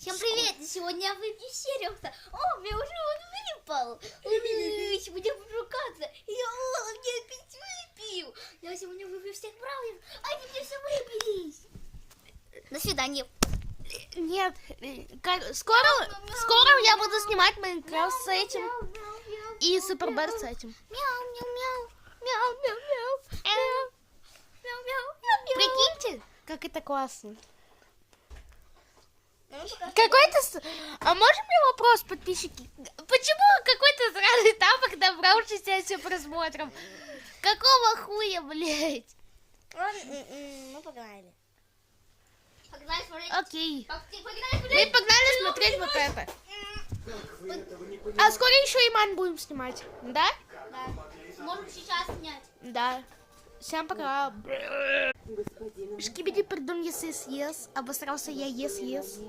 Всем привет! Сегодня я выпью сериуса. О, меня уже он выпал. Сегодня буду ругаться. Я опять выпью. Я сегодня выпью всех браузеров. А они мне все выпились. До свидания. Нет, скоро я буду снимать Майнкрафт с этим и Супербэр с этим. Мяу, мяу, мяу. Мяу, мяу, мяу. Мяу, мяу, мяу. Прикиньте, как это классно. Какой-то... А можем мне вопрос, подписчики? Почему какой-то сраный тапок набрал 60 просмотров? Какого хуя, блядь? Ну, погнали. Погнали смотреть. Окей. Погнали Мы погнали смотреть вот это. А скоро еще Иман будем снимать, да? Да. Можем сейчас снять. Да. Всем пока. Шкибиди, пардон, yes, yes, yes. Обосрался я, yes, yes.